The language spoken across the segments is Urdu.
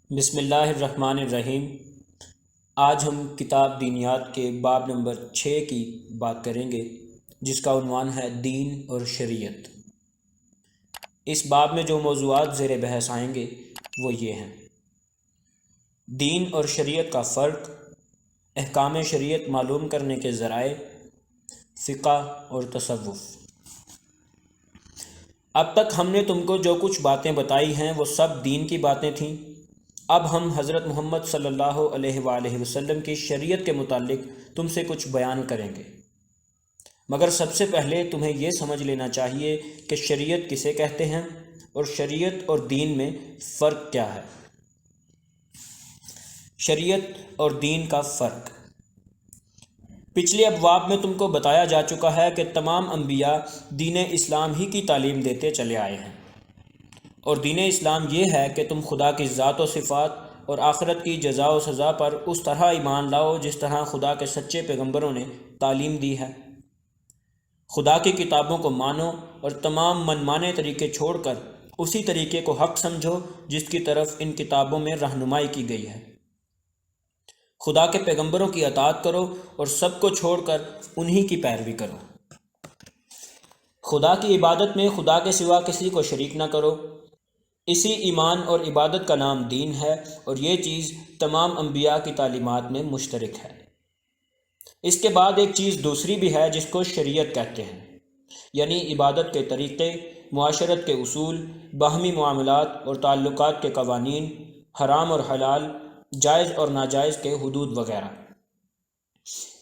بسم اللہ الرحمن الرحیم۔ آج ہم کتاب دینیات کے باب نمبر 6 کی بات کریں گے، جس کا عنوان ہے دین اور شریعت۔ اس باب میں جو موضوعات زیر بحث آئیں گے وہ یہ ہیں: دین اور شریعت کا فرق، احکام شریعت معلوم کرنے کے ذرائع، فقہ اور تصوف۔ اب تک ہم نے تم کو جو کچھ باتیں بتائی ہیں وہ سب دین کی باتیں تھیں۔ اب ہم حضرت محمد صلی اللہ علیہ وآلہ وسلم کی شریعت کے متعلق تم سے کچھ بیان کریں گے، مگر سب سے پہلے تمہیں یہ سمجھ لینا چاہیے کہ شریعت کسے کہتے ہیں اور شریعت اور دین میں فرق کیا ہے۔ شریعت اور دین کا فرق پچھلے ابواب میں تم کو بتایا جا چکا ہے کہ تمام انبیاء دین اسلام ہی کی تعلیم دیتے چلے آئے ہیں، اور دین اسلام یہ ہے کہ تم خدا کی ذات و صفات اور آخرت کی جزا و سزا پر اس طرح ایمان لاؤ جس طرح خدا کے سچے پیغمبروں نے تعلیم دی ہے۔ خدا کی کتابوں کو مانو اور تمام منمانے طریقے چھوڑ کر اسی طریقے کو حق سمجھو جس کی طرف ان کتابوں میں رہنمائی کی گئی ہے۔ خدا کے پیغمبروں کی اطاعت کرو اور سب کو چھوڑ کر انہی کی پیروی کرو۔ خدا کی عبادت میں خدا کے سوا کسی کو شریک نہ کرو۔ اسی ایمان اور عبادت کا نام دین ہے، اور یہ چیز تمام انبیاء کی تعلیمات میں مشترک ہے۔ اس کے بعد ایک چیز دوسری بھی ہے جس کو شریعت کہتے ہیں، یعنی عبادت کے طریقے، معاشرت کے اصول، باہمی معاملات اور تعلقات کے قوانین، حرام اور حلال، جائز اور ناجائز کے حدود وغیرہ۔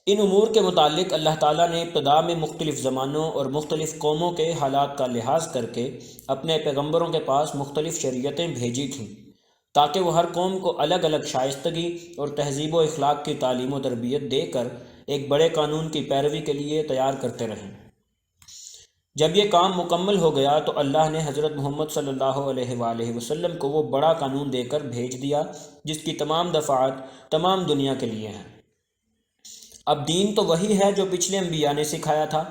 ان امور کے متعلق اللہ تعالیٰ نے ابتدا میں مختلف زمانوں اور مختلف قوموں کے حالات کا لحاظ کر کے اپنے پیغمبروں کے پاس مختلف شریعتیں بھیجی تھیں، تاکہ وہ ہر قوم کو الگ الگ شائستگی اور تہذیب و اخلاق کی تعلیم و تربیت دے کر ایک بڑے قانون کی پیروی کے لیے تیار کرتے رہیں۔ جب یہ کام مکمل ہو گیا تو اللہ نے حضرت محمد صلی اللہ علیہ وآلہ وسلم کو وہ بڑا قانون دے کر بھیج دیا جس کی تمام دفعات تمام دنیا کے لیے ہیں۔ اب دین تو وہی ہے جو پچھلے انبیاء نے سکھایا تھا،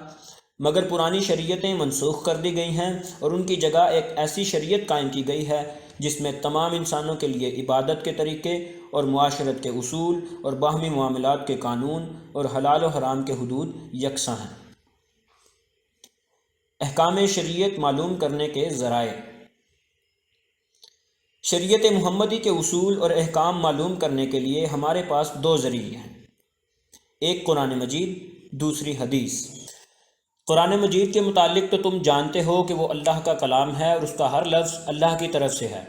مگر پرانی شریعتیں منسوخ کر دی گئی ہیں اور ان کی جگہ ایک ایسی شریعت قائم کی گئی ہے جس میں تمام انسانوں کے لیے عبادت کے طریقے اور معاشرت کے اصول اور باہمی معاملات کے قانون اور حلال و حرام کے حدود یکساں ہیں۔ احکام شریعت معلوم کرنے کے ذرائع۔ شریعت محمدی کے اصول اور احکام معلوم کرنے کے لیے ہمارے پاس دو ذریعے ہیں، ایک قرآن مجید، دوسری حدیث۔ قرآن مجید کے متعلق تو تم جانتے ہو کہ وہ اللہ کا کلام ہے اور اس کا ہر لفظ اللہ کی طرف سے ہے۔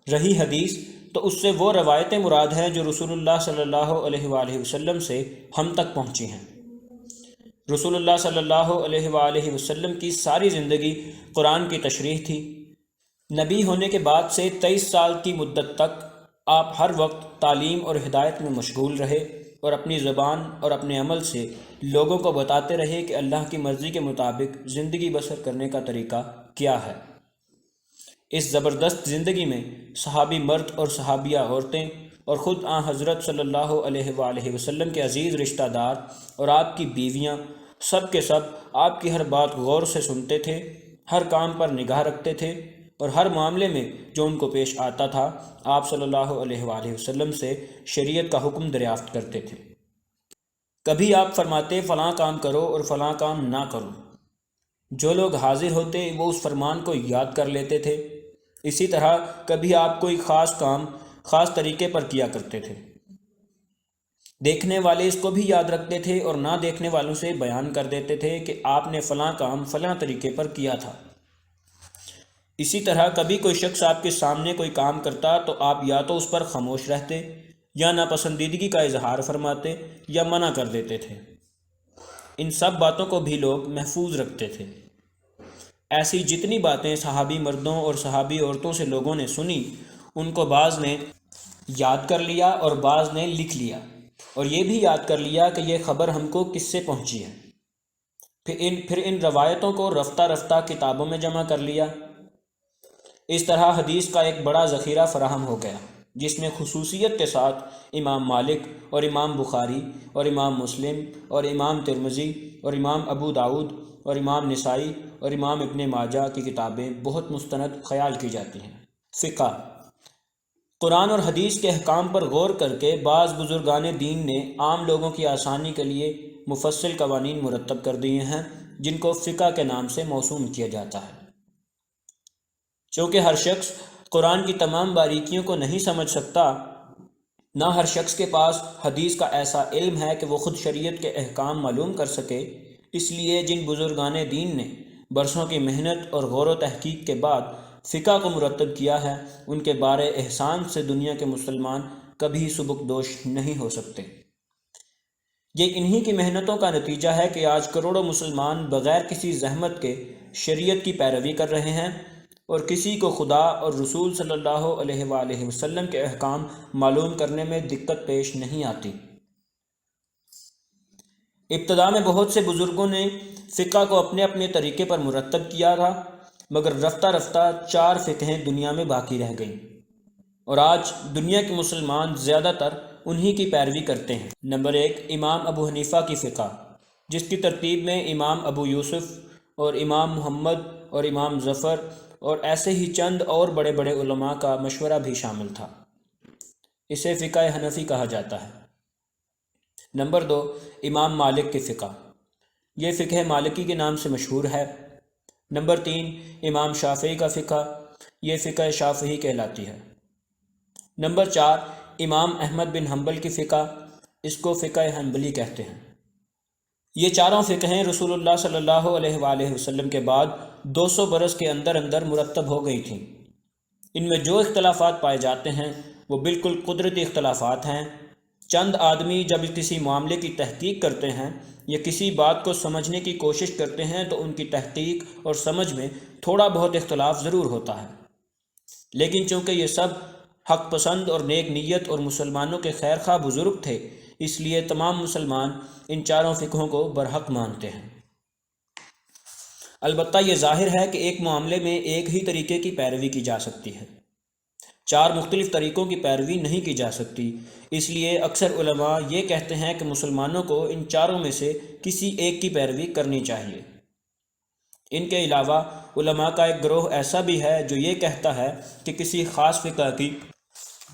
رہی حدیث تو اس سے وہ روایتیں مراد ہیں جو رسول اللہ صلی اللہ علیہ وآلہ وسلم سے ہم تک پہنچی ہیں۔ رسول اللہ صلی اللہ علیہ وآلہ وسلم کی ساری زندگی قرآن کی تشریح تھی۔ نبی ہونے کے بعد سے 23 سال کی مدت تک آپ ہر وقت تعلیم اور ہدایت میں مشغول رہے اور اپنی زبان اور اپنے عمل سے لوگوں کو بتاتے رہے کہ اللہ کی مرضی کے مطابق زندگی بسر کرنے کا طریقہ کیا ہے۔ اس زبردست زندگی میں صحابی مرد اور صحابیہ عورتیں اور خود حضرت صلی اللہ علیہ وآلہ وسلم کے عزیز رشتہ دار اور آپ کی بیویاں سب کے سب آپ کی ہر بات غور سے سنتے تھے، ہر کام پر نگاہ رکھتے تھے اور ہر معاملے میں جو ان کو پیش آتا تھا آپ صلی اللہ علیہ وآلہ وسلم سے شریعت کا حکم دریافت کرتے تھے۔ کبھی آپ فرماتے فلاں کام کرو اور فلاں کام نہ کرو۔ جو لوگ حاضر ہوتے وہ اس فرمان کو یاد کر لیتے تھے۔ اسی طرح کبھی آپ کوئی خاص کام خاص طریقے پر کیا کرتے تھے، دیکھنے والے اس کو بھی یاد رکھتے تھے اور نہ دیکھنے والوں سے بیان کر دیتے تھے کہ آپ نے فلاں کام فلاں طریقے پر کیا تھا۔ اسی طرح کبھی کوئی شخص آپ کے سامنے کوئی کام کرتا تو آپ یا تو اس پر خاموش رہتے یا ناپسندیدگی کا اظہار فرماتے یا منع کر دیتے تھے۔ ان سب باتوں کو بھی لوگ محفوظ رکھتے تھے۔ ایسی جتنی باتیں صحابی مردوں اور صحابی عورتوں سے لوگوں نے سنی، ان کو بعض نے یاد کر لیا اور بعض نے لکھ لیا، اور یہ بھی یاد کر لیا کہ یہ خبر ہم کو کس سے پہنچی ہے۔ پھر ان روایتوں کو رفتہ رفتہ کتابوں میں جمع کر لیا۔ اس طرح حدیث کا ایک بڑا ذخیرہ فراہم ہو گیا، جس میں خصوصیت کے ساتھ امام مالک اور امام بخاری اور امام مسلم اور امام ترمذی اور امام ابو داؤد اور امام نسائی اور امام ابن ماجہ کی کتابیں بہت مستند خیال کی جاتی ہیں۔ فقہ قرآن اور حدیث کے احکام پر غور کر کے بعض بزرگان دین نے عام لوگوں کی آسانی کے لیے مفصل قوانین مرتب کر دیے ہیں جن کو فقہ کے نام سے موسوم کیا جاتا ہے۔ چونکہ ہر شخص قرآن کی تمام باریکیوں کو نہیں سمجھ سکتا، نہ ہر شخص کے پاس حدیث کا ایسا علم ہے کہ وہ خود شریعت کے احکام معلوم کر سکے، اس لیے جن بزرگان دین نے برسوں کی محنت اور غور و تحقیق کے بعد فقہ کو مرتب کیا ہے، ان کے بارے احسان سے دنیا کے مسلمان کبھی سبکدوش نہیں ہو سکتے۔ یہ انہی کی محنتوں کا نتیجہ ہے کہ آج کروڑوں مسلمان بغیر کسی زحمت کے شریعت کی پیروی کر رہے ہیں اور کسی کو خدا اور رسول صلی اللہ علیہ وآلہ وسلم کے احکام معلوم کرنے میں دقت پیش نہیں آتی۔ ابتدا میں بہت سے بزرگوں نے فقہ کو اپنے اپنے طریقے پر مرتب کیا تھا، مگر رفتہ رفتہ 4 فقہیں دنیا میں باقی رہ گئیں اور آج دنیا کے مسلمان زیادہ تر انہی کی پیروی کرتے ہیں۔ نمبر 1، امام ابو حنیفہ کی فقہ، جس کی ترتیب میں امام ابو یوسف اور امام محمد اور امام ظفر اور ایسے ہی چند اور بڑے بڑے علماء کا مشورہ بھی شامل تھا۔ اسے فقہ حنفی کہا جاتا ہے۔ نمبر 2، امام مالک کی فقہ، یہ فقہ مالکی کے نام سے مشہور ہے۔ نمبر 3، امام شافعی کا فقہ، یہ فقہ شافعی کہلاتی ہے۔ نمبر 4، امام احمد بن حنبل کی فقہ، اس کو فقہ حنبلی کہتے ہیں۔ یہ چاروں فقہیں رسول اللہ صلی اللہ علیہ وآلہ وسلم کے بعد 200 برس کے اندر اندر مرتب ہو گئی تھیں۔ ان میں جو اختلافات پائے جاتے ہیں وہ بالکل قدرتی اختلافات ہیں۔ چند آدمی جب کسی معاملے کی تحقیق کرتے ہیں یا کسی بات کو سمجھنے کی کوشش کرتے ہیں تو ان کی تحقیق اور سمجھ میں تھوڑا بہت اختلاف ضرور ہوتا ہے، لیکن چونکہ یہ سب حق پسند اور نیک نیت اور مسلمانوں کے خیر خواہ بزرگ تھے، اس لیے تمام مسلمان ان چاروں فقہوں کو برحق مانتے ہیں۔ البتہ یہ ظاہر ہے کہ ایک معاملے میں ایک ہی طریقے کی پیروی کی جا سکتی ہے، 4 مختلف طریقوں کی پیروی نہیں کی جا سکتی۔ اس لیے اکثر علماء یہ کہتے ہیں کہ مسلمانوں کو ان چاروں میں سے کسی ایک کی پیروی کرنی چاہیے۔ ان کے علاوہ علماء کا ایک گروہ ایسا بھی ہے جو یہ کہتا ہے کہ کسی خاص فقہ کی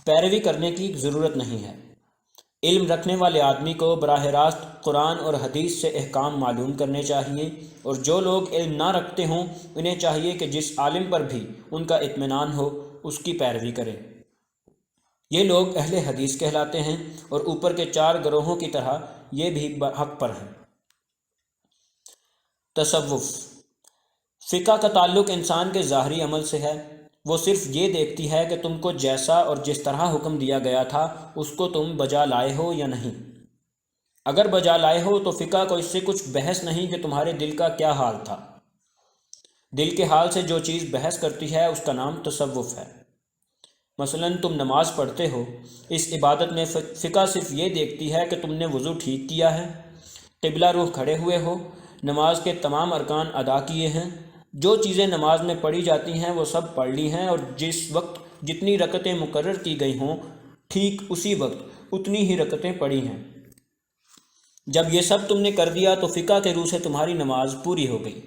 پیروی کرنے کی ضرورت نہیں ہے۔ علم رکھنے والے آدمی کو براہ راست قرآن اور حدیث سے احکام معلوم کرنے چاہیے، اور جو لوگ علم نہ رکھتے ہوں انہیں چاہیے کہ جس عالم پر بھی ان کا اطمینان ہو اس کی پیروی کریں۔ یہ لوگ اہل حدیث کہلاتے ہیں، اور اوپر کے 4 گروہوں کی طرح یہ بھی حق پر ہیں۔ تصوف، فقہ کا تعلق انسان کے ظاہری عمل سے ہے۔ وہ صرف یہ دیکھتی ہے کہ تم کو جیسا اور جس طرح حکم دیا گیا تھا اس کو تم بجا لائے ہو یا نہیں۔ اگر بجا لائے ہو تو فقہ کو اس سے کچھ بحث نہیں کہ تمہارے دل کا کیا حال تھا۔ دل کے حال سے جو چیز بحث کرتی ہے اس کا نام تصوف ہے۔ مثلا تم نماز پڑھتے ہو، اس عبادت میں فقہ صرف یہ دیکھتی ہے کہ تم نے وضو ٹھیک کیا ہے، قبلہ رخ کھڑے ہوئے ہو، نماز کے تمام ارکان ادا کیے ہیں، جو چیزیں نماز میں پڑھی جاتی ہیں وہ سب پڑھ لی ہیں، اور جس وقت جتنی رکعتیں مقرر کی گئی ہوں ٹھیک اسی وقت اتنی ہی رکعتیں پڑھی ہیں۔ جب یہ سب تم نے کر دیا تو فقہ کے روح سے تمہاری نماز پوری ہو گئی۔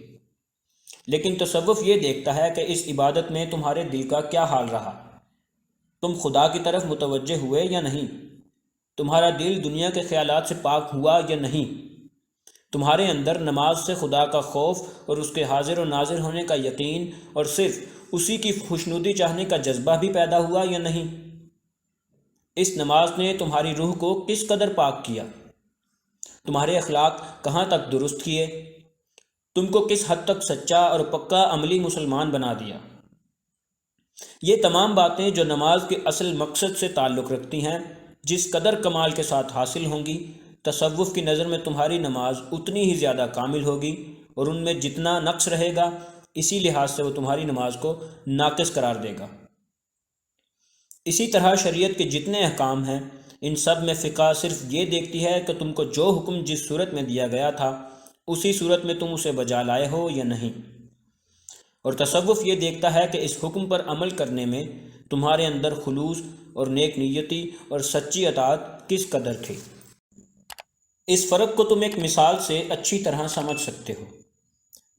لیکن تصوف یہ دیکھتا ہے کہ اس عبادت میں تمہارے دل کا کیا حال رہا، تم خدا کی طرف متوجہ ہوئے یا نہیں، تمہارا دل دنیا کے خیالات سے پاک ہوا یا نہیں، تمہارے اندر نماز سے خدا کا خوف اور اس کے حاضر و ناظر ہونے کا یقین اور صرف اسی کی خوشنودی چاہنے کا جذبہ بھی پیدا ہوا یا نہیں۔ اس نماز نے تمہاری روح کو کس قدر پاک کیا، تمہارے اخلاق کہاں تک درست کیے، تم کو کس حد تک سچا اور پکا عملی مسلمان بنا دیا۔ یہ تمام باتیں جو نماز کے اصل مقصد سے تعلق رکھتی ہیں، جس قدر کمال کے ساتھ حاصل ہوں گی، تصوف کی نظر میں تمہاری نماز اتنی ہی زیادہ کامل ہوگی، اور ان میں جتنا نقص رہے گا اسی لحاظ سے وہ تمہاری نماز کو ناقص قرار دے گا۔ اسی طرح شریعت کے جتنے احکام ہیں ان سب میں فقہ صرف یہ دیکھتی ہے کہ تم کو جو حکم جس صورت میں دیا گیا تھا اسی صورت میں تم اسے بجا لائے ہو یا نہیں، اور تصوف یہ دیکھتا ہے کہ اس حکم پر عمل کرنے میں تمہارے اندر خلوص اور نیک نیتی اور سچی اطاعت کس قدر تھی۔ اس فرق کو تم ایک مثال سے اچھی طرح سمجھ سکتے ہو۔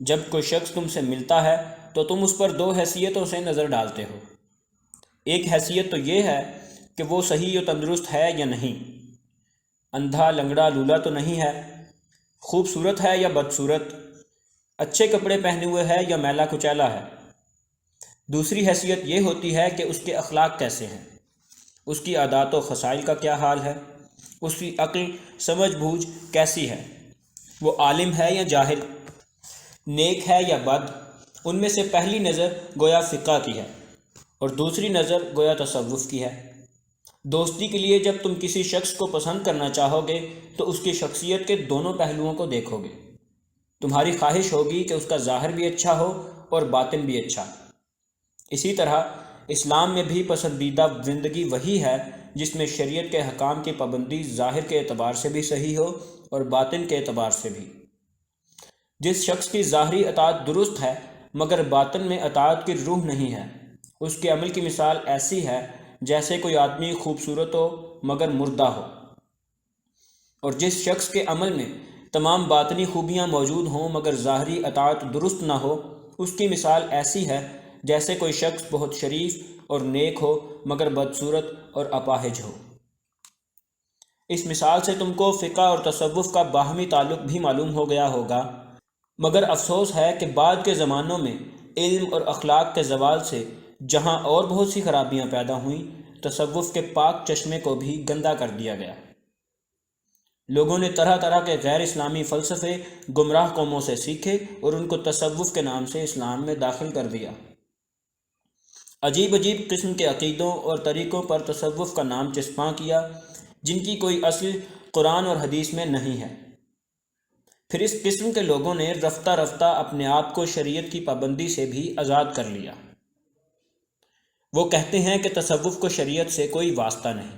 جب کوئی شخص تم سے ملتا ہے تو تم اس پر 2 حیثیتوں سے نظر ڈالتے ہو۔ ایک حیثیت تو یہ ہے کہ وہ صحیح و تندرست ہے یا نہیں، اندھا لنگڑا لولا تو نہیں ہے، خوبصورت ہے یا بدصورت، اچھے کپڑے پہنے ہوئے ہے یا میلا کچیلا ہے۔ دوسری حیثیت یہ ہوتی ہے کہ اس کے اخلاق کیسے ہیں، اس کی عادات و خصائل کا کیا حال ہے، اس کی عقل سمجھ بوجھ کیسی ہے، وہ عالم ہے یا جاہل، نیک ہے یا بد۔ ان میں سے پہلی نظر گویا فقہ کی ہے اور دوسری نظر گویا تصوف کی ہے۔ دوستی کے لیے جب تم کسی شخص کو پسند کرنا چاہو گے تو اس کی شخصیت کے دونوں پہلوؤں کو دیکھو گے۔ تمہاری خواہش ہوگی کہ اس کا ظاہر بھی اچھا ہو اور باطن بھی اچھا۔ اسی طرح اسلام میں بھی پسندیدہ زندگی وہی ہے جس میں شریعت کے احکام کی پابندی ظاہر کے اعتبار سے بھی صحیح ہو اور باطن کے اعتبار سے بھی۔ جس شخص کی ظاہری اطاعت درست ہے مگر باطن میں اطاعت کی روح نہیں ہے، اس کے عمل کی مثال ایسی ہے جیسے کوئی آدمی خوبصورت ہو مگر مردہ ہو، اور جس شخص کے عمل میں تمام باطنی خوبیاں موجود ہوں مگر ظاہری اطاعت درست نہ ہو، اس کی مثال ایسی ہے جیسے کوئی شخص بہت شریف اور نیک ہو مگر بدصورت اور اپاہج ہو۔ اس مثال سے تم کو فقہ اور تصوف کا باہمی تعلق بھی معلوم ہو گیا ہوگا، مگر افسوس ہے کہ بعد کے زمانوں میں علم اور اخلاق کے زوال سے جہاں اور بہت سی خرابیاں پیدا ہوئیں، تصوف کے پاک چشمے کو بھی گندا کر دیا گیا۔ لوگوں نے طرح طرح کے غیر اسلامی فلسفے گمراہ قوموں سے سیکھے اور ان کو تصوف کے نام سے اسلام میں داخل کر دیا۔ عجیب عجیب قسم کے عقیدوں اور طریقوں پر تصوف کا نام چسپاں کیا جن کی کوئی اصل قرآن اور حدیث میں نہیں ہے۔ پھر اس قسم کے لوگوں نے رفتہ رفتہ اپنے آپ کو شریعت کی پابندی سے بھی آزاد کر لیا۔ وہ کہتے ہیں کہ تصوف کو شریعت سے کوئی واسطہ نہیں،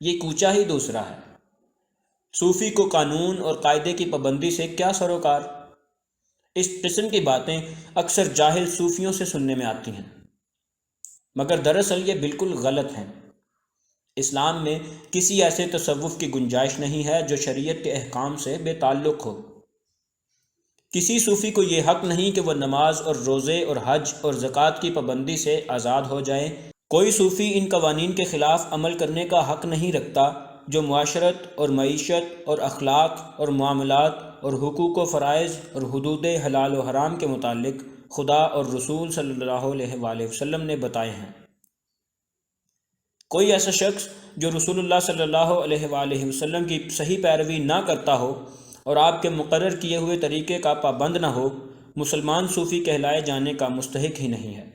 یہ کوچہ ہی دوسرا ہے۔ صوفی کو قانون اور قاعدے کی پابندی سے کیا سروکار؟ اس قسم کی باتیں اکثر جاہل صوفیوں سے سننے میں آتی ہیں، مگر دراصل یہ بالکل غلط ہیں۔ اسلام میں کسی ایسے تصوف کی گنجائش نہیں ہے جو شریعت کے احکام سے بے تعلق ہو۔ کسی صوفی کو یہ حق نہیں کہ وہ نماز اور روزے اور حج اور زکوٰۃ کی پابندی سے آزاد ہو جائے۔ کوئی صوفی ان قوانین کے خلاف عمل کرنے کا حق نہیں رکھتا جو معاشرت اور معیشت اور اخلاق اور معاملات اور حقوق و فرائض اور حدود حلال و حرام کے متعلق خدا اور رسول صلی اللہ علیہ وآلہ وسلم نے بتائے ہیں۔ کوئی ایسا شخص جو رسول اللہ صلی اللہ علیہ وآلہ وسلم کی صحیح پیروی نہ کرتا ہو اور آپ کے مقرر کیے ہوئے طریقے کا پابند نہ ہو، مسلمان صوفی کہلائے جانے کا مستحق ہی نہیں ہے۔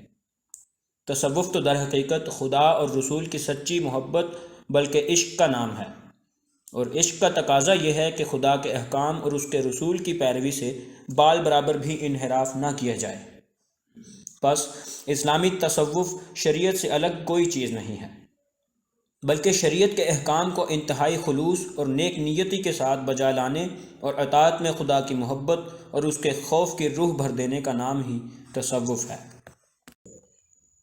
تصوف تو در حقیقت خدا اور رسول کی سچی محبت بلکہ عشق کا نام ہے، اور عشق کا تقاضا یہ ہے کہ خدا کے احکام اور اس کے رسول کی پیروی سے بال برابر بھی انحراف نہ کیا جائے۔ پس اسلامی تصوف شریعت سے الگ کوئی چیز نہیں ہے، بلکہ شریعت کے احکام کو انتہائی خلوص اور نیک نیتی کے ساتھ بجا لانے اور اطاعت میں خدا کی محبت اور اس کے خوف کی روح بھر دینے کا نام ہی تصوف ہے۔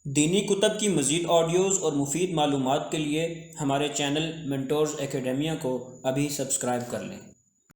دینی کتب کی مزید آڈیوز اور مفید معلومات کے لیے ہمارے چینل مینٹورز اکیڈیمیا کو ابھی سبسکرائب کر لیں۔